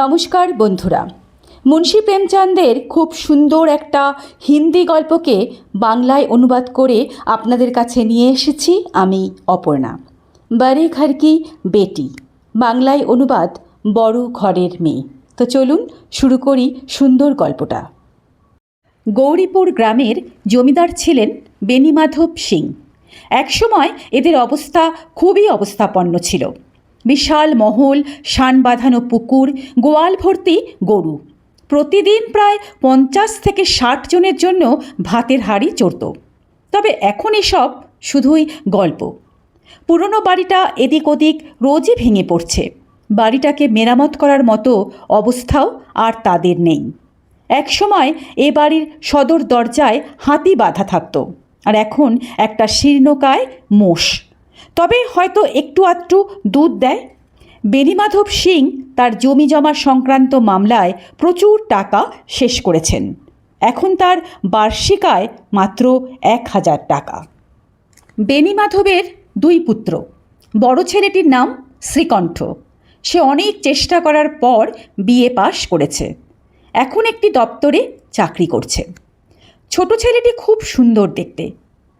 নমস্কার বন্ধুরা, মুন্সী প্রেমচাঁদের খুব সুন্দর একটা হিন্দি গল্পকে বাংলায় অনুবাদ করে আপনাদের কাছে নিয়ে এসেছি আমি অপর্ণা। বড়ে ঘর কি বেটি, বাংলায় অনুবাদ বড় ঘরের মেয়ে। তো চলুন শুরু করি সুন্দর গল্পটা। গৌরীপুর গ্রামের জমিদার ছিলেন বেণীমাধব সিং। একসময় এদের অবস্থা খুবই অবস্থাপন্ন ছিল। বিশাল মহল, শান বাঁধানো পুকুর, গোয়াল ভর্তি গরু। প্রতিদিন প্রায় 50 থেকে 60 জনের জন্য ভাতের হাঁড়ি চড়ত। তবে এখন এসব শুধুই গল্প। পুরনো বাড়িটা এদিক ওদিক রোজই ভেঙে পড়ছে। বাড়িটাকে মেরামত করার মতো অবস্থাও আর তাদের নেই। একসময় এ বাড়ির সদর দরজায় হাতি বাঁধা থাকতো, আর এখন একটা শীর্ণকায় মোষ। তবে হয়তো একটু আধটু দুধ দেয়। বেণীমাধব সিং তার জমি জমা সংক্রান্ত মামলায় প্রচুর টাকা শেষ করেছেন। এখন তার বার্ষিক আয় মাত্র 1000 টাকা। বেণীমাধবের 2 পুত্র। বড় ছেলেটির নাম শ্রীকণ্ঠ। সে অনেক চেষ্টা করার পর বিএ পাশ করেছে। এখন একটি দপ্তরে চাকরি করছে। ছোট ছেলেটি খুব সুন্দর দেখতে।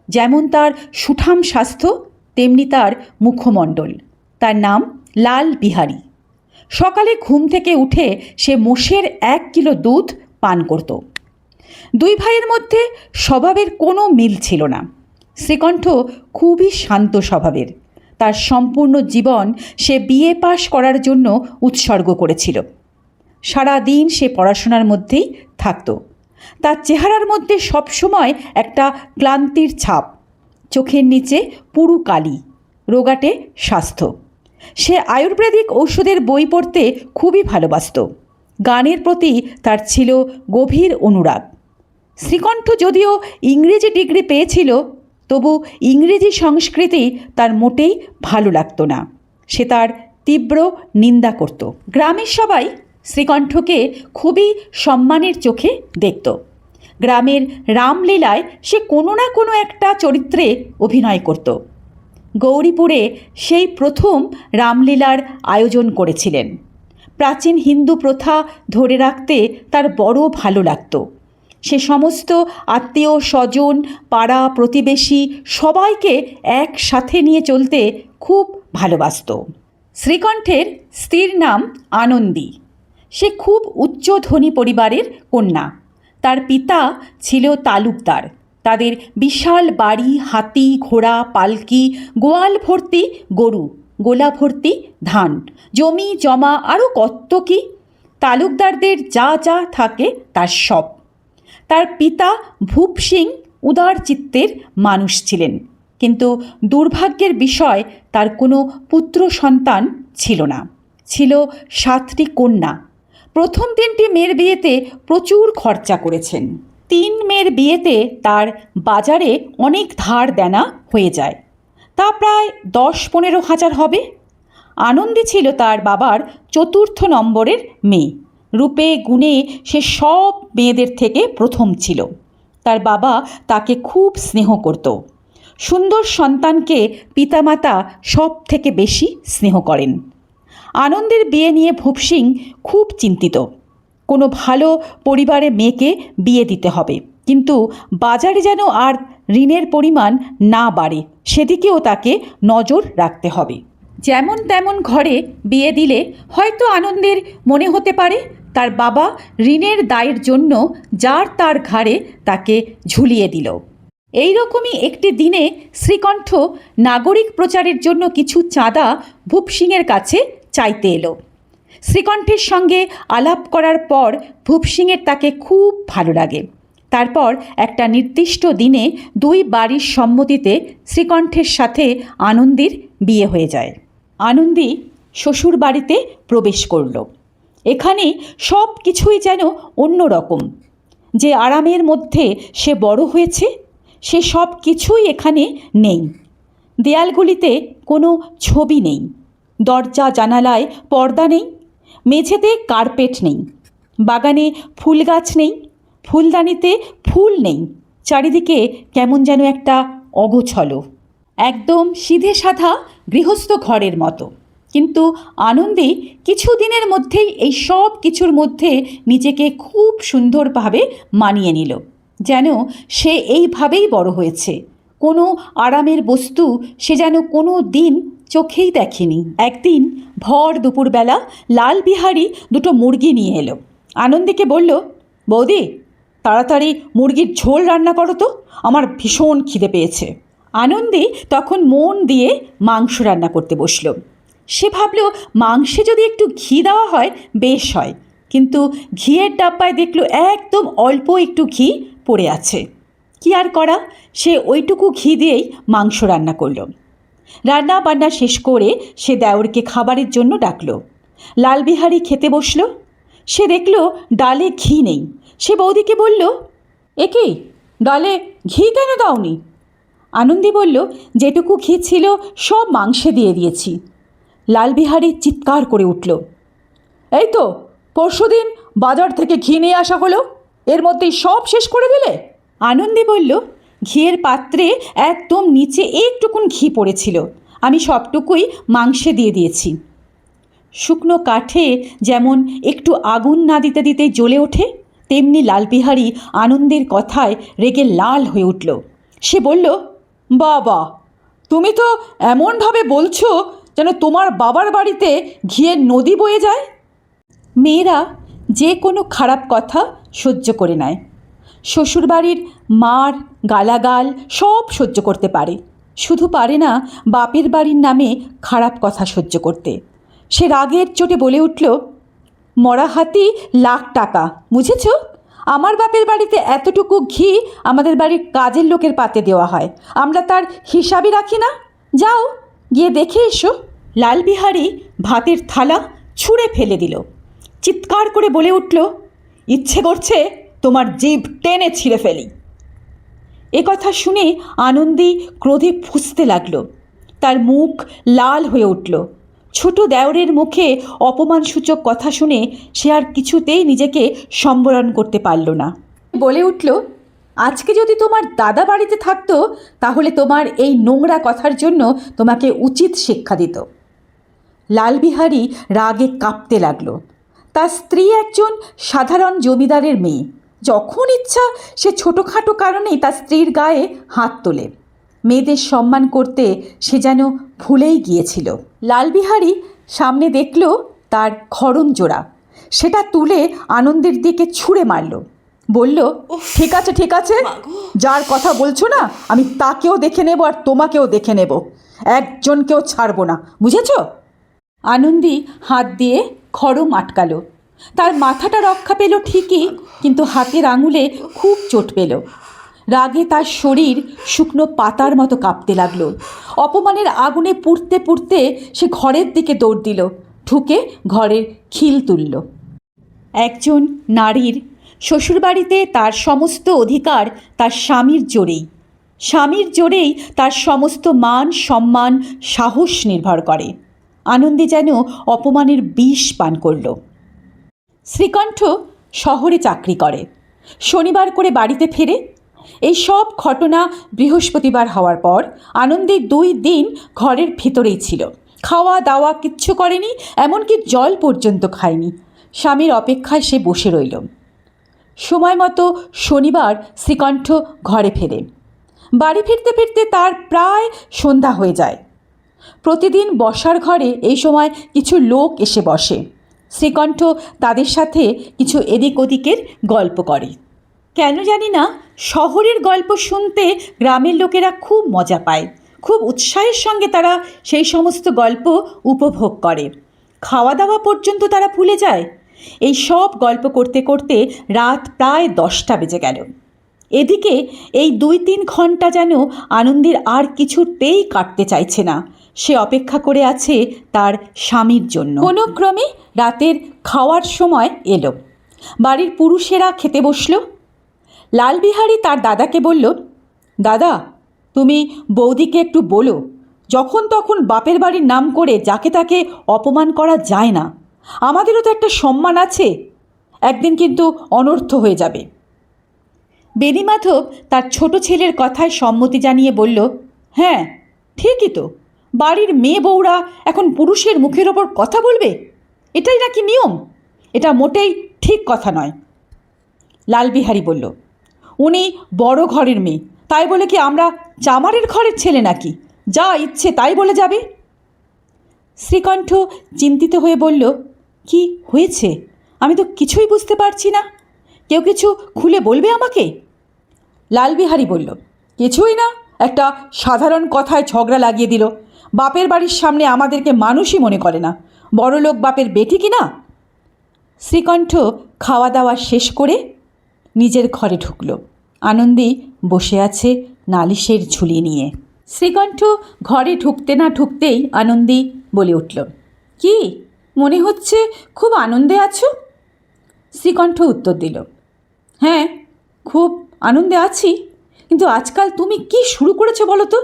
যেমন তার সুঠাম স্বাস্থ্য, তেমনি তার মুখমণ্ডল। তার নাম লাল বিহারী। সকালে ঘুম থেকে উঠে সে মোষের 1 কিলো দুধ পান করত। 2 ভাইয়ের মধ্যে স্বভাবের কোনো মিল ছিল না। শ্রীকণ্ঠ খুবই শান্ত স্বভাবের। তার সম্পূর্ণ জীবন সে বিএ পাশ করার জন্য উৎসর্গ করেছিল। সারা দিন সে পড়াশোনার মধ্যেই থাকত। তার চেহারার মধ্যে সবসময় একটা ক্লান্তির ছাপ। চোখের নিচে পুরু কালি, রোগাটে স্বাস্থ্য। সে আয়ুর্বেদিক ঔষধের বই পড়তে খুবই ভালোবাসত। গানের প্রতি তার ছিল গভীর অনুরাগ। শ্রীকণ্ঠ যদিও ইংরেজি ডিগ্রি পেয়েছিল, তবু ইংরেজি সংস্কৃতি তার মোটেই ভালো লাগতো না। সে তার তীব্র নিন্দা করত। গ্রামের সবাই শ্রীকণ্ঠকে খুবই সম্মানের চোখে দেখত। গ্রামের রামলীলায় সে কোনো না কোনো একটা চরিত্রে অভিনয় করত। গৌরীপুরে সেই প্রথম রামলীলার আয়োজন করেছিলেন। প্রাচীন হিন্দু প্রথা ধরে রাখতে তার বড় ভালো লাগত। সে সমস্ত আত্মীয় স্বজন, পাড়া প্রতিবেশী সবাইকে একসাথে নিয়ে চলতে খুব ভালোবাসত। শ্রীকণ্ঠের স্ত্রীর নাম আনন্দী। সে খুব উচ্চ ধনী পরিবারের কন্যা। তার পিতা ছিল তালুকদার। তাদের বিশাল বাড়ি, হাতি, ঘোড়া, পালকি, গোয়াল ভর্তি গরু, গোলা ভর্তি ধান, জমি জমা আরও কত কি। তালুকদারদের যা যা থাকে তার সব। তার পিতা ভূপ সিং উদার চিত্তের মানুষ ছিলেন, কিন্তু দুর্ভাগ্যের বিষয় তার কোনো পুত্র সন্তান ছিল না। ছিল 7টি কন্যা। প্রথম 3টি মেয়ের বিয়েতে প্রচুর খরচা করেছেন। 3 মেয়ের বিয়েতে তার বাজারে অনেক ধার দেনা হয়ে যায়। তা প্রায় 10-15 হাজার হবে। আনন্দী ছিল তার বাবার 4র্থ নম্বরের মেয়ে। রূপে গুণে সে সব মেয়েদের থেকে প্রথম ছিল। তার বাবা তাকে খুব স্নেহ করত। সুন্দর সন্তানকে পিতামাতা সব থেকে বেশি স্নেহ করেন। আনন্দের বিয়ে নিয়ে ভূপ সিং খুব চিন্তিত। কোনো ভালো পরিবারে মেয়েকে বিয়ে দিতে হবে, কিন্তু বাজারে যেন আর ঋণের পরিমাণ না বাড়ে সেদিকেও তাকে নজর রাখতে হবে। যেমন তেমন ঘরে বিয়ে দিলে হয়তো আনন্দের মনে হতে পারে তার বাবা ঋণের দায়ের জন্য যার তার ঘাড়ে তাকে ঝুলিয়ে দিল। এই রকমই একটি দিনে শ্রীকণ্ঠ নাগরিক প্রচারের জন্য কিছু চাঁদা ভূপ সিংয়ের কাছে চাইতে এলো। শ্রীকণ্ঠের সঙ্গে আলাপ করার পর ভূপ সিংয়ের তাকে খুব ভালো লাগে। তারপর একটা নির্দিষ্ট দিনে 2 বাড়ির সম্মতিতে শ্রীকণ্ঠের সাথে আনন্দীর বিয়ে হয়ে যায়। আনন্দী শ্বশুর বাড়িতে প্রবেশ করল। এখানে সব কিছুই যেন অন্যরকম। যে আরামের মধ্যে সে বড় হয়েছে সে সব কিছুই এখানে নেই। দেয়ালগুলিতে কোনো ছবি নেই, দরজা জানালায় পর্দা নেই, মেঝেতে কার্পেট নেই, বাগানে ফুল গাছ নেই, ফুলদানিতে ফুল নেই। চারিদিকে কেমন যেন একটা অগোছলো, একদম সিধে সাধা গৃহস্থ ঘরের মতো। কিন্তু আনন্দী কিছুদিনের মধ্যেই এই সব কিছুর মধ্যে নিজেকে খুব সুন্দরভাবে মানিয়ে নিল, যেন সে এইভাবেই বড় হয়েছে। কোনো আরামের বস্তু সে যেন কোনো দিন চোখেই দেখেনি। একদিন ভর দুপুরবেলা লালবিহারী দুটো মুরগি নিয়ে এলো। আনন্দীকে বলল, বৌদি, তাড়াতাড়ি মুরগির ঝোল রান্না করো তো, আমার ভীষণ খিদে পেয়েছে। আনন্দী তখন মন দিয়ে মাংস রান্না করতে বসল। সে ভাবল মাংসে যদি একটু ঘি দেওয়া হয় বেশ হয়, কিন্তু ঘিয়ের ডাব্বায় দেখল একদম অল্প একটু ঘি পড়ে আছে। কি আর করা, সে ওইটুকু ঘি দিয়েই মাংস রান্না করল। রান্না বান্না শেষ করে সে দেওরকে খাবারের জন্য ডাকল। লালবিহারী খেতে বসল। সে দেখল ডালে ঘি নেই। সে বৌদিকে বলল, এ কি, ডালে ঘি কেন দাওনি? আনন্দী বলল, যেটুকু ঘি ছিল সব মাংসে দিয়ে দিয়েছি। লালবিহারী চিৎকার করে উঠল, এই তো পরশুদিন বাজার থেকে ঘি নিয়ে আসা হলো, এর মধ্যেই সব শেষ করে দিলে? আনন্দী বলল, ঘিয়ের পাত্রে একদম নিচে একটুকুন ঘি পড়েছিল, আমি সবটুকুই মাংসে দিয়ে দিয়েছি। শুকনো কাঠে যেমন একটু আগুন না দিতে দিতে জ্বলে ওঠে, তেমনি লালবিহারী আনন্দের কথায় রেগে লাল হয়ে উঠল। সে বলল, বাবা, তুমি তো এমনভাবে বলছো যেন তোমার বাবার বাড়িতে ঘিয়ের নদী বয়ে যায়। মেয়েরা যে কোনো খারাপ কথা সহ্য করে নেয়। শ্বশুরবাড়ির মার গালাগাল সব সহ্য করতে পারে, শুধু পারে না বাপের বাড়ির নামে খারাপ কথা সহ্য করতে। সে রাগের চোটে বলে উঠল, মরা হাতি লাখ টাকা, বুঝেছ? আমার বাপের বাড়িতে এতটুকু ঘি আমাদের বাড়ির কাজের লোকের পাতে দেওয়া হয়, আমরা তার হিসাবই রাখি না। যাও গিয়ে দেখে এসো। লালবিহারী ভাতের থালা ছুঁড়ে ফেলে দিল। চিৎকার করে বলে উঠল, ইচ্ছে করছে তোমার জিভ টেনে ছিঁড়ে ফেলি। এ কথা শুনে আনন্দী ক্রোধে ফুঁসতে লাগল। তার মুখ লাল হয়ে উঠল। ছোট দেওরের মুখে অপমানসূচক কথা শুনে সে আর কিছুতেই নিজেকে সম্বরণ করতে পারল না। বলে উঠল, আজকে যদি তোমার দাদা বাড়িতে থাকতো তাহলে তোমার এই নোংরা কথার জন্য তোমাকে উচিত শিক্ষা দিত। লালবিহারী রাগে কাঁপতে লাগল। তার স্ত্রী একজন সাধারণ জমিদারের মেয়ে, যখন ইচ্ছা সে ছোটোখাটো কারণেই তার স্ত্রীর গায়ে হাত তোলে। মেয়েদের সম্মান করতে সে যেন ভুলেই গিয়েছিল। লালবিহারী সামনে দেখল তার খড়ম জোড়া, সেটা তুলে আনন্দের দিকে ছুঁড়ে মারল। বলল, ঠিক আছে ঠিক আছে, যার কথা বলছো না আমি তাকেও দেখে নেব আর তোমাকেও দেখে নেব, একজনকেও ছাড়বো না, বুঝেছ? আনন্দী হাত দিয়ে খড়ম আটকালো। তার মাথাটা রক্ষা পেল ঠিকই, কিন্তু হাতের আঙুলে খুব চোট পেল। রাগে তার শরীর শুকনো পাতার মতো কাঁপতে লাগলো। অপমানের আগুনে পুড়তে পুড়তে সে ঘরের দিকে দৌড় দিল, ঢুকে ঘরের খিল তুলল। একজন নারীর শ্বশুরবাড়িতে তার সমস্ত অধিকার তার স্বামীর জোরেই, স্বামীর জোরেই তার সমস্ত মান সম্মান সাহস নির্ভর করে। আনন্দী যেন অপমানের বিষ পান করল। শ্রীকণ্ঠ শহরে চাকরি করে, শনিবার করে বাড়িতে ফেরে। এই সব ঘটনা বৃহস্পতিবার হওয়ার পর আনন্দী 2 দিন ঘরের ভেতরেই ছিল, খাওয়া দাওয়া কিচ্ছু করেনি, এমনকি জল পর্যন্ত খায়নি। স্বামীর অপেক্ষায় সে বসে রইল। সময় মতো শনিবার শ্রীকণ্ঠ ঘরে ফেরে। বাড়ি ফিরতে ফিরতে তার প্রায় সন্ধ্যা হয়ে যায়। প্রতিদিন বসার ঘরে এই সময় কিছু লোক এসে বসে। শ্রীকণ্ঠ তাদের সাথে কিছু এদিক ওদিকের গল্প করে। কেন জানি না, শহরের গল্প শুনতে গ্রামের লোকেরা খুব মজা পায়, খুব উৎসাহের সঙ্গে তারা সেই সমস্ত গল্প উপভোগ করে। খাওয়া দাওয়া পর্যন্ত তারা ভুলে যায়। এই সব গল্প করতে করতে রাত প্রায় 10টা বেজে গেল। এদিকে এই 2-3 ঘন্টা যেন আনন্দীর আর কিছুতেই কাটতে চাইছে না। সে অপেক্ষা করে আছে তার স্বামীর জন্য। কোনো ক্রমে রাতের খাওয়ার সময় এলো। বাড়ির পুরুষেরা খেতে বসল। লালবিহারী তার দাদাকে বলল, দাদা, তুমি বৌদিকে একটু বলো, যখন তখন বাপের বাড়ির নাম করে যাকে তাকে অপমান করা যায় না, আমাদেরও তো একটা সম্মান আছে, একদিন কিন্তু অনর্থ হয়ে যাবে। বেণীমাধব তার ছোট ছেলের কথায় সম্মতি জানিয়ে বলল, হ্যাঁ ঠিকই তো, বাড়ির মেয়ে বউরা এখন পুরুষের মুখের ওপর কথা বলবে? এটাই নাকি নিয়ম? এটা মোটেই ঠিক কথা নয়। লালবিহারী বলল, উনি বড় ঘরের মেয়ে, তাই বলে কি আমরা চামারের ঘরের ছেলে নাকি? যা ইচ্ছে তাই বলে যাবে? শ্রীকণ্ঠ চিন্তিত হয়ে বলল, কি হয়েছে? আমি তো কিছুই বুঝতে পারছি না। কেউ কিছু খুলে বলবে আমাকে? লালবিহারী বলল, কিছুই না, একটা সাধারণ কথায় ঝগড়া লাগিয়ে দিল। বাপের বাড়ির সামনে আমাদেরকে মানুষই মনে করে না। বড়লোক বাপের বেটি কি না? শ্রীকণ্ঠ খাওয়া দাওয়া শেষ করে নিজের ঘরে ঢুকল। আনন্দী বসে আছে নালিশের ঝুলি নিয়ে। শ্রীকণ্ঠ ঘরে ঢুকতে না ঢুকতেই আনন্দী বলে উঠল, কি মনে হচ্ছে খুব আনন্দে আছো? শ্রীকণ্ঠ উত্তর দিল, হ্যাঁ, খুব আনন্দে আছি। কিন্তু আজকাল তুমি কি শুরু করেছো বলো তো?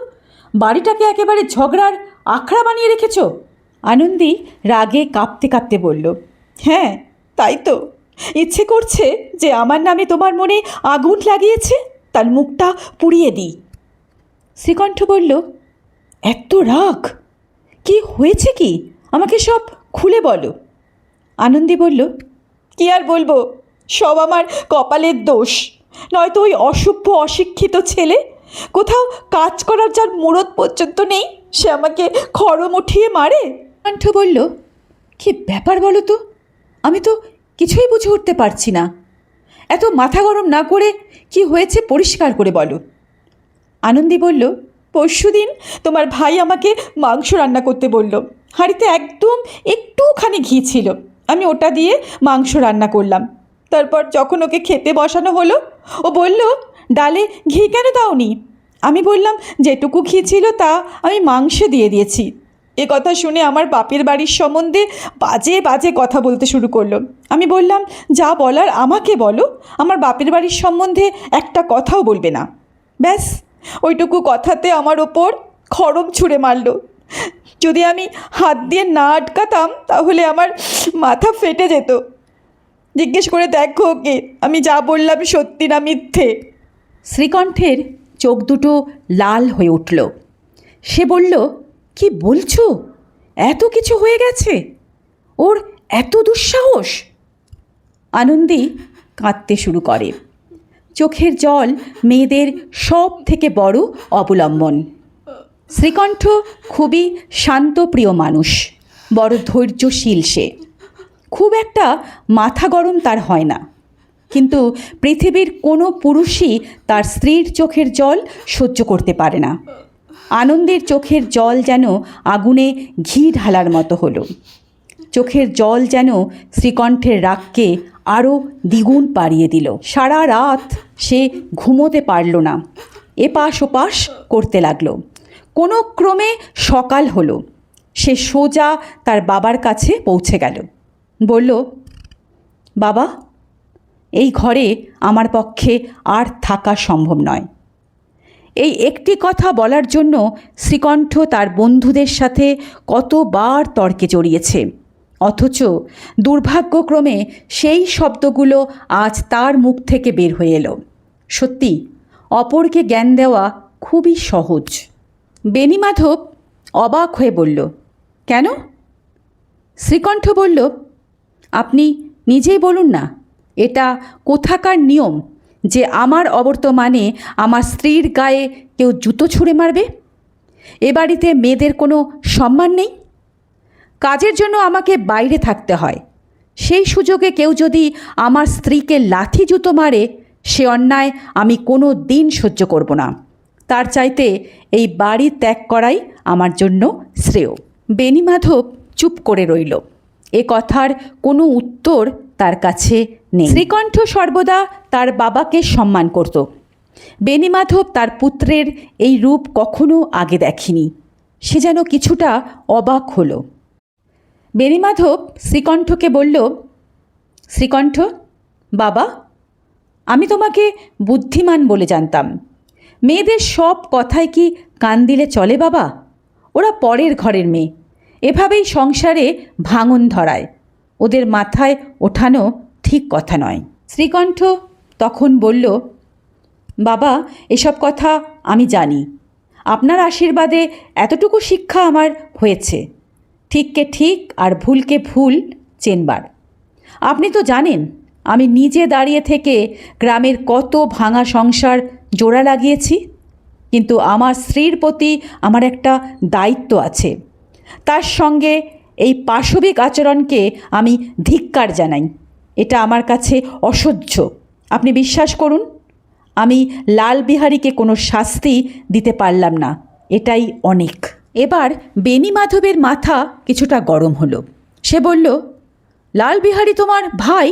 বাড়িটাকে একেবারে ঝগড়ার আখড়া বানিয়ে রেখেছ। আনন্দী রাগে কাঁপতে কাঁপতে বলল, হ্যাঁ তাই তো। ইচ্ছে করছে যে আমার নামে তোমার মনে আগুন লাগিয়েছে তার মুখটা পুড়িয়ে দিই। শ্রীকণ্ঠ বলল, এত রাগ? কি হয়েছে কি? আমাকে সব খুলে বলো। আনন্দী বলল, কি আর বলবো, সব আমার কপালের দোষ। নয়তো ওই অসভ্য অশিক্ষিত ছেলে, কোথাও কাজ করার যার মুরদ পর্যন্ত নেই, সে আমাকে খড়ম উঠিয়ে মারে। কণ্ঠ বলল, কি ব্যাপার বলো তো? আমি তো কিছুই বুঝে উঠতে পারছি না। এত মাথা গরম না করে কি হয়েছে পরিষ্কার করে বলো। আনন্দী বলল, পরশুদিন তোমার ভাই আমাকে মাংস রান্না করতে বলল। হাঁড়িতে একদম একটুখানি ঘি ছিল, আমি ওটা দিয়ে মাংস রান্না করলাম। তারপর যখন ওকে খেতে বসানো হলো, ও বলল, ডালে ঘি কেন দাওনি? আমি বললাম, যেটুকু ঘি ছিল তা আমি মাংসে দিয়ে দিয়েছি। এ কথা শুনে আমার বাপের বাড়ির সম্বন্ধে বাজে বাজে কথা বলতে শুরু করলো। আমি বললাম, যা বলার আমাকে বলো, আমার বাপের বাড়ির সম্বন্ধে একটা কথাও বলবে না। ব্যাস, ওইটুকু কথাতে আমার ওপর খড়ম ছুঁড়ে মারল। যদি আমি হাত দিয়ে না আটকাতাম তাহলে আমার মাথা ফেটে যেত। জিজ্ঞেস করে দেখো ওকে, আমি যা বললাম সত্যি না মিথ্যে। শ্রীকণ্ঠের চোখ দুটো লাল হয়ে উঠল। সে বলল, কি বলছো? এত কিছু হয়ে গেছে? ওর এত দুঃসাহস? আনন্দী কাঁদতে শুরু করে। চোখের জল মেয়েদের সব থেকে বড় অবলম্বন। শ্রীকণ্ঠ খুবই শান্তপ্রিয় মানুষ, বড় ধৈর্যশীল। সে খুব একটা মাথা গরম তার হয় না, কিন্তু পৃথিবীর কোনো পুরুষই তার স্ত্রীর চোখের জল সহ্য করতে পারে না। আনন্দের চোখের জল যেন আগুনে ঘি ঢালার মতো হলো। চোখের জল যেন শ্রীকণ্ঠের রাগকে আরও দ্বিগুণ বাড়িয়ে দিল। সারা রাত সে ঘুমোতে পারল না, এপাশ ওপাশ করতে লাগলো। কোনো ক্রমে সকাল হলো। সে সোজা তার বাবার কাছে পৌঁছে গেল। বলল, বাবা, এই ঘরে আমার পক্ষে আর থাকা সম্ভব নয়। এই একটি কথা বলার জন্য শ্রীকণ্ঠ তার বন্ধুদের সাথে কতবার তর্কে জড়িয়েছে, অথচ দুর্ভাগ্যক্রমে সেই শব্দগুলো আজ তার মুখ থেকে বের হয়ে এলো। সত্যি, অপরকে জ্ঞান দেওয়া খুবই সহজ। বেণীমাধব অবাক হয়ে বলল, কেন? শ্রীকণ্ঠ বলল, আপনি নিজেই বলুন না, এটা কোথাকার নিয়ম যে আমার অবর্তমানে আমার স্ত্রীর গায়ে কেউ জুতো ছুঁড়ে মারবে? এ বাড়িতে মেয়েদের কোনো সম্মান নেই? কাজের জন্য আমাকে বাইরে থাকতে হয়, সেই সুযোগে কেউ যদি আমার স্ত্রীকে লাথি জুতো মারে, সে অন্যায় আমি কোনো দিন সহ্য করব না। তার চাইতে এই বাড়ি ত্যাগ করাই আমার জন্য শ্রেয়। বেণীমাধব চুপ করে রইল। এ কথার কোনো উত্তর তার কাছে নেই। শ্রীকণ্ঠ সর্বদা তার বাবাকে সম্মান করত। বেণীমাধব তার পুত্রের এই রূপ কখনো আগে দেখেনি। সে যেন কিছুটা অবাক হলো। বেণীমাধব শ্রীকণ্ঠকে বলল, শ্রীকণ্ঠ, বাবা, আমি তোমাকে বুদ্ধিমান বলে জানতাম। মেয়েদের সব কথায় কি কান দিলে চলে বাবা? ওরা পরের ঘরের মেয়ে, এভাবেই সংসারে ভাঙন ধরায়। ওদের মাথায় ওঠানো ঠিক কথা নয়। শ্রীকণ্ঠ তখন বলল, বাবা, এসব কথা আমি জানি। আপনার আশীর্বাদে এতটুকু শিক্ষা আমার হয়েছে, ঠিককে ঠিক আর ভুলকে ভুল চেনবার। আপনি তো জানেন আমি নিজে দাঁড়িয়ে থেকে গ্রামের কত ভাঙা সংসার জোড়া লাগিয়েছি, কিন্তু আমার স্ত্রীর প্রতি আমার একটা দায়িত্ব আছে। তার সঙ্গে এই পাশবিক আচরণকে আমি ধিক্কার জানাই। এটা আমার কাছে অসহ্য। আপনি বিশ্বাস করুন, আমি লালবিহারীকে কোনো শাস্তি দিতে পারলাম না, এটাই অনেক। এবার বেণী মাধবের মাথা কিছুটা গরম হলো। সে বলল, লালবিহারী তোমার ভাই,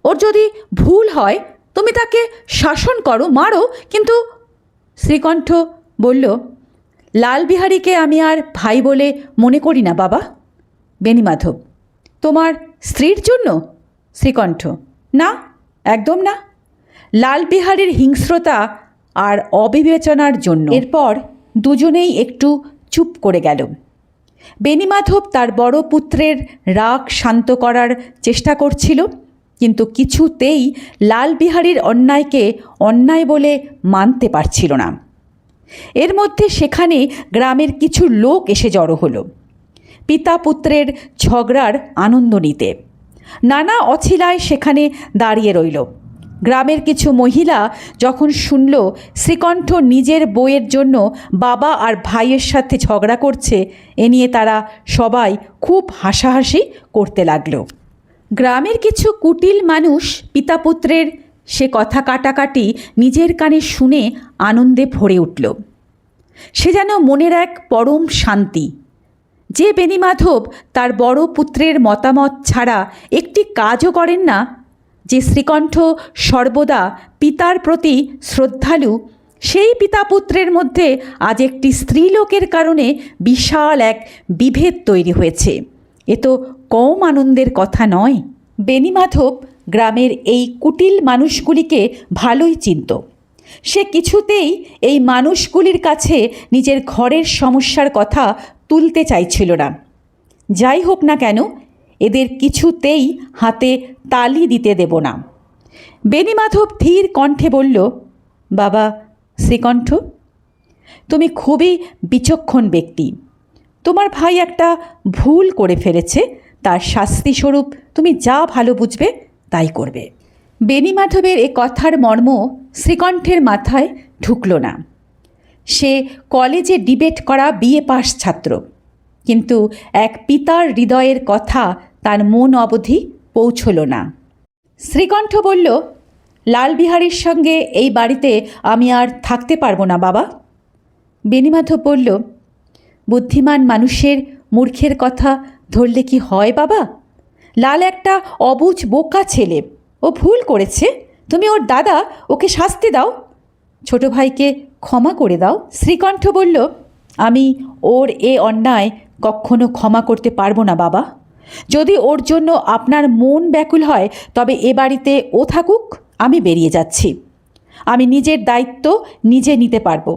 ওর যদি ভুল হয় তুমি তাকে শাসন করো, মারো, কিন্তু শ্রীকণ্ঠ বলল, লালবিহারীকে আমি আর ভাই বলে মনে করি না বাবা। বেণীমাধব, তোমার স্ত্রীর জন্য? শ্রীকণ্ঠ, না, একদম না। লালবিহারীর হিংস্রতা আর অবিবেচনার জন্য। এরপর দুজনেই একটু চুপ করে গেল। বেণীমাধব তার বড় পুত্রের রাগ শান্ত করার চেষ্টা করছিল, কিন্তু কিছুতেই লালবিহারীর অন্যায়কে অন্যায় বলে মানতে পারছিল না। এর মধ্যে সেখানে গ্রামের কিছু লোক এসে জড়ো হলো পিতা পুত্রের ঝগড়ার আনন্দ নিতে। নানা অছিলায় সেখানে দাঁড়িয়ে রইল। গ্রামের কিছু মহিলা যখন শুনল শ্রীকণ্ঠ নিজের বউয়ের জন্য বাবা আর ভাইয়ের সাথে ঝগড়া করছে, এ নিয়ে তারা সবাই খুব হাসাহাসি করতে লাগলো। গ্রামের কিছু কুটিল মানুষ পিতা পুত্রের সে কথা কাটাকাটি নিজের কানে শুনে আনন্দে ভরে উঠল। সে যেন মনের এক পরম শান্তি। যে বেণীমাধব তার বড় পুত্রের মতামত ছাড়া একটি কাজও করেন না, যে শ্রীকণ্ঠ সর্বদা পিতার প্রতি শ্রদ্ধালু, সেই পিতা পুত্রের মধ্যে আজ একটি স্ত্রীলোকের কারণে বিশাল এক বিভেদ তৈরি হয়েছে। এ তো কম আনন্দের কথা নয়। বেণীমাধব গ্রামের এই কুটিল মানুষগুলিকে ভালোই চিনত। সে কিছুতেই এই মানুষগুলির কাছে নিজের ঘরের সমস্যার কথা তুলতে চাইছিল না। যাই হোক না কেন, এদের কিছুতেই হাতে তালি দিতে দেব না। বেণীমাধব ধীর কণ্ঠে বলল, বাবা শ্রীকণ্ঠ, তুমি খুবই বিচক্ষণ ব্যক্তি। তোমার ভাই একটা ভুল করে ফেলেছে, তার শাস্তিস্বরূপ তুমি যা ভালো বুঝবে তাই করবে। বেণীমাধবের এ কথার মর্ম শ্রীকণ্ঠের মাথায় ঢুকল না। সে কলেজে ডিবেট করা বিএ পাস ছাত্র, কিন্তু এক পিতার হৃদয়ের কথা তার মন অবধি পৌঁছল না। শ্রীকণ্ঠ বলল, লালবিহারীর সঙ্গে এই বাড়িতে আমি আর থাকতে পারবো না বাবা। বেণীমাধব বলল, বুদ্ধিমান মানুষের মূর্খের কথা ধরলে কি হয় বাবা? লাল একটা অবুঝ বোকা ছেলে, ও ভুল করেছে, তুমি ওর দাদা, ওকে শাস্তি দাও, ছোট ভাইকে ক্ষমা করে দাও। শ্রীকণ্ঠ বলল, আমি ওর এ অন্যায় কখনো ক্ষমা করতে পারবো না বাবা। যদি ওর জন্য আপনার মন ব্যাকুল হয় তবে এ বাড়িতে ও থাকুক, আমি বেরিয়ে যাচ্ছি। আমি নিজের দায়িত্ব নিজে নিতে পারবো।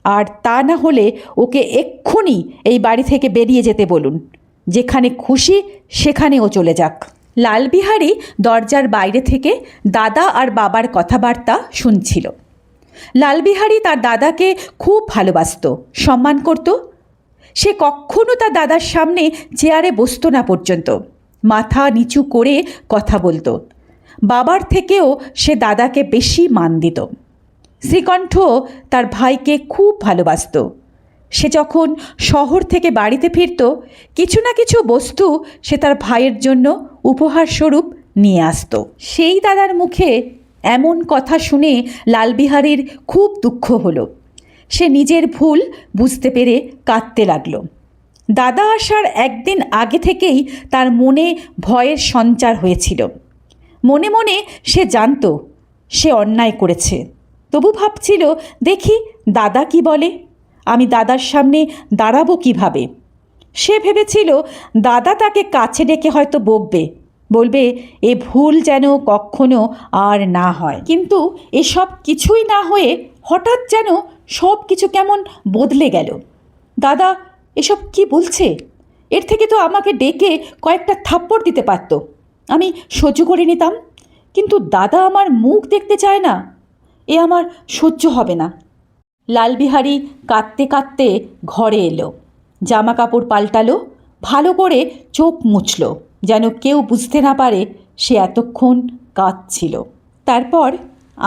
আর তা না হলে ওকে এক্ষুনি এই বাড়ি থেকে বেরিয়ে যেতে বলুন। যেখানে খুশি সেখানে ও চলে যাক। লালবিহারী দরজার বাইরে থেকে দাদা আর বাবার কথাবার্তা শুনছিল। লালবিহারী তার দাদাকে খুব ভালোবাসত, সম্মান করত। সে কখনো তার দাদার সামনে চেয়ারে বসতো না পর্যন্ত, মাথা নিচু করে কথা বলতো। বাবার থেকেও সে দাদাকে বেশি মান দিত। শ্রীকণ্ঠ তার ভাইকে খুব ভালোবাসত। সে যখন শহর থেকে বাড়িতে ফিরত, কিছু না কিছু বস্তু সে তার ভাইয়ের জন্য উপহার স্বরূপ নিয়ে আসতো। সেই দাদার মুখে এমন কথা শুনে লালবিহারীর খুব দুঃখ হলো। সে নিজের ভুল বুঝতে পেরে কাঁদতে লাগলো। দাদা আসার একদিন আগে থেকেই তার মনে ভয়ের সঞ্চার হয়েছিল। মনে মনে সে জানত সে অন্যায় করেছে, তবু ভাবছিল, দেখি দাদা কি বলে, আমি দাদার সামনে দাঁড়াবো কিভাবে। সে ভেবেছিল দাদা তাকে কাছে ডেকে হয়তো বকবে, বলবে এ ভুল যেন কখনো আর না হয়। কিন্তু এসব কিছুই না হয়ে হঠাৎ যেন সব কিছু কেমন বদলে গেল। দাদা এসব কি বলছে? এর থেকে তো আমাকে ডেকে কয়েকটা থাপ্পড় দিতে পারত, আমি সহ্য করে নিতাম। কিন্তু দাদা আমার মুখ দেখতে চায় না, এ আমার সহ্য হবে না। লালবিহারী কাঁদতে কাঁদতে ঘরে এলো, জামা কাপড় পাল্টালো, ভালো করে চোখ মুছল, যেন কেউ বুঝতে না পারে সে এতক্ষণ কাঁদছিল। তারপর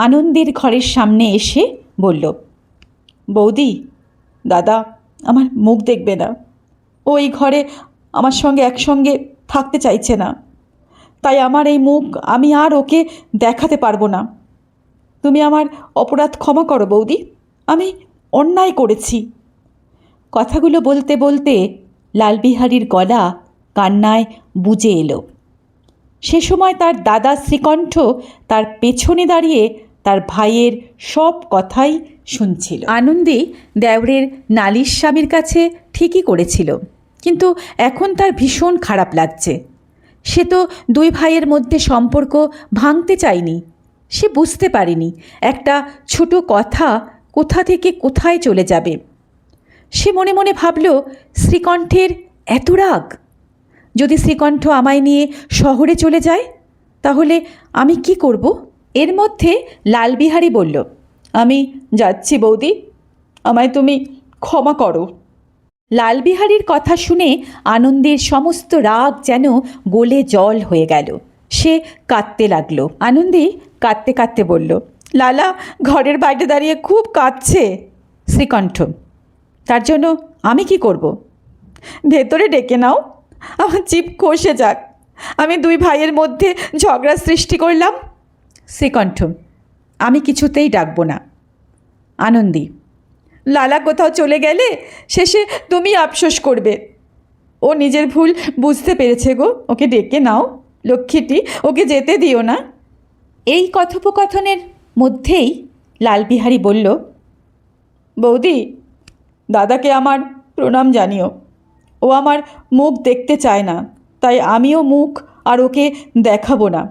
আনন্দের ঘরের সামনে এসে বলল, বৌদি, দাদা আমার মুখ দেখবে না। ও এই ঘরে আমার সঙ্গে একসঙ্গে থাকতে চাইছে না, তাই আমার এই মুখ আমি আর ওকে দেখাতে পারবো না। তুমি আমার অপরাধ ক্ষমা করো বৌদি, আমি অন্যায় করেছি। কথাগুলো বলতে বলতে লালবিহারীর গলা কান্নায় বুজে এলো। সে সময় তার দাদা শ্রীকণ্ঠ তার পেছনে দাঁড়িয়ে তার ভাইয়ের সব কথাই শুনছিল। আনন্দী দেওরের নালিশ স্বামীর কাছে ঠিকই করেছিল, কিন্তু এখন তার ভীষণ খারাপ লাগছে। সে তো দুই ভাইয়ের মধ্যে সম্পর্ক ভাঙতে চায়নি। সে বুঝতে পারেনি একটা ছোট কথা কোথা থেকে কোথায় চলে যাবে। সে মনে মনে ভাবল, শ্রীকণ্ঠের এত রাগ। যদি শ্রীকণ্ঠ আমায় নিয়ে শহরে চলে যায় তাহলে আমি কি করব? এর মধ্যে লালবিহারী বলল, আমি যাচ্ছি বৌদি, আমায় তুমি ক্ষমা করো। লালবিহারীর কথা শুনে আনন্দের সমস্ত রাগ যেন গলে জল হয়ে গেল। সে কাঁদতে লাগলো। আনন্দী কাঁদতে কাঁদতে বলল, লালা ঘরের বাইরে দাঁড়িয়ে খুব কাঁদছে। শ্রীকণ্ঠ, তার জন্য আমি কি করব? ভেতরে ডেকে নাও, আমার জিভ কষে যাক। আমি দুই ভাইয়ের মধ্যে ঝগড়া সৃষ্টি করলাম। শ্রীকণ্ঠ, আমি কিছুতেই ডাকবো না। আনন্দী, লালা কোথাও চলে গেলে শেষে তুমি আফসোস করবে। ও নিজের ভুল বুঝতে পেরেছে গো, ওকে ডেকে নাও লক্ষ্মীটি, ওকে যেতে দিও না। এই কথোপকথনের মধ্যেই লালবিহারী বলল, বৌদি, দাদাকে আমার প্রণাম জানিও। ও আমার মুখ দেখতে চায় না, তাই আমিও মুখ আর ওকে দেখাবো না।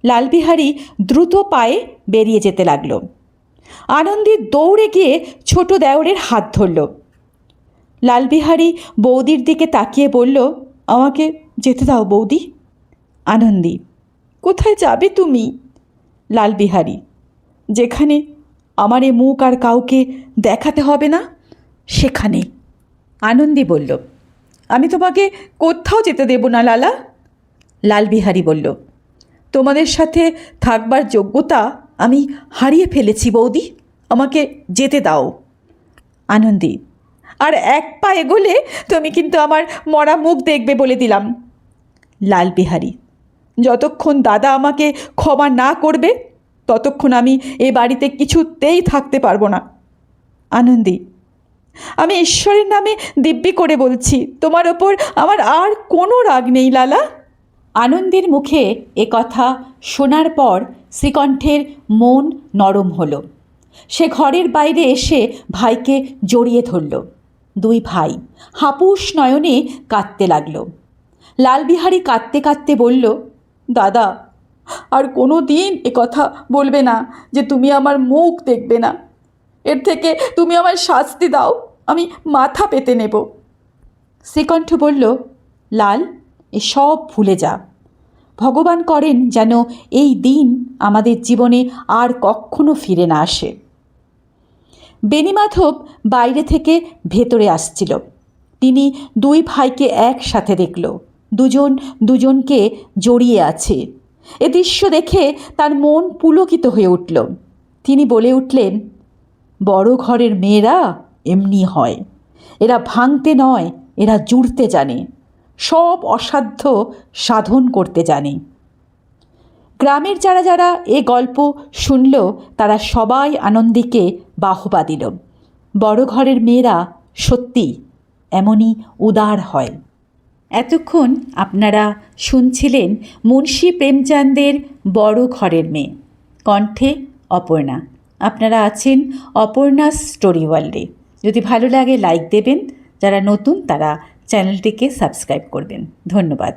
লালবিহারী দ্রুত পায়ে বেরিয়ে যেতে লাগল। আনন্দী দৌড়ে গিয়ে ছোট দেওরের হাত ধরল। লালবিহারী বৌদির দিকে তাকিয়ে বলল, আমাকে যেতে দাও বৌদি। আনন্দী, কোথায় যাবে তুমি? লালবিহারী, যেখানে আমার এ মুখ আর কাউকে দেখাতে হবে না সেখানে। আনন্দী বলল, আমি তোমাকে কোথাও যেতে দেব না লালা। লালবিহারী বলল, তোমাদের সাথে থাকবার যোগ্যতা আমি হারিয়ে ফেলেছি বৌদি, আমাকে যেতে দাও। আনন্দী, আর এক পা এগোলে তুমি কিন্তু আমার মরা মুখ দেখবে বলে দিলাম। লালবিহারী, যতক্ষণ দাদা আমাকে ক্ষমা না করবে ততক্ষণ আমি এ বাড়িতে কিছুতেই থাকতে পারবো না। আনন্দী, আমি ঈশ্বরের নামে দিব্যি করে বলছি, তোমার ওপর আমার আর কোনো রাগ নেই লালা। আনন্দের মুখে এ কথা শোনার পর শ্রীকণ্ঠের মন নরম হলো। সে ঘরের বাইরে এসে ভাইকে জড়িয়ে ধরল। দুই ভাই হাপুস নয়নে কাঁদতে লাগল। লালবিহারী কাঁদতে কাঁদতে বলল, দাদা, আর কোনো দিন এ কথা বলবে না যে তুমি আমার মুখ দেখবে না। এর থেকে তুমি আমার শাস্তি দাও, আমি মাথা পেতে নেব। শ্রীকণ্ঠ বলল, লাল, এসব ভুলে যা। ভগবান করেন যেন এই দিন আমাদের জীবনে আর কখনো ফিরে না আসে। বেণীমাধব বাইরে থেকে ভেতরে আসছিল। তিনি দুই ভাইকে একসাথে দেখল, দুজন দুজনকে জড়িয়ে আছে। এ দৃশ্য দেখে তার মন পুলকিত হয়ে উঠল। তিনি বলে উঠলেন, বড় ঘরের মেয়েরা এমনি হয়, এরা ভাঙতে নয়, এরা জুড়তে জানে, সব অসাধ্য সাধন করতে জানে। গ্রামের যারা যারা এ গল্প শুনল তারা সবাই আনন্দীকে বাহবা দিল। বড় ঘরের মেয়েরা সত্যি এমনই উদার হয়। এতক্ষণ আপনারা শুনছিলেন মুন্সী প্রেমচাঁদের বড় ঘরের মেয়ে, কণ্ঠে অপর্ণা। আপনারা আছেন অপর্ণাস স্টোরি ওয়ার্ল্ডে। যদি ভালো লাগে লাইক দেবেন, যারা নতুন তারা চ্যানেলটিকে সাবস্ক্রাইব করবেন। ধন্যবাদ।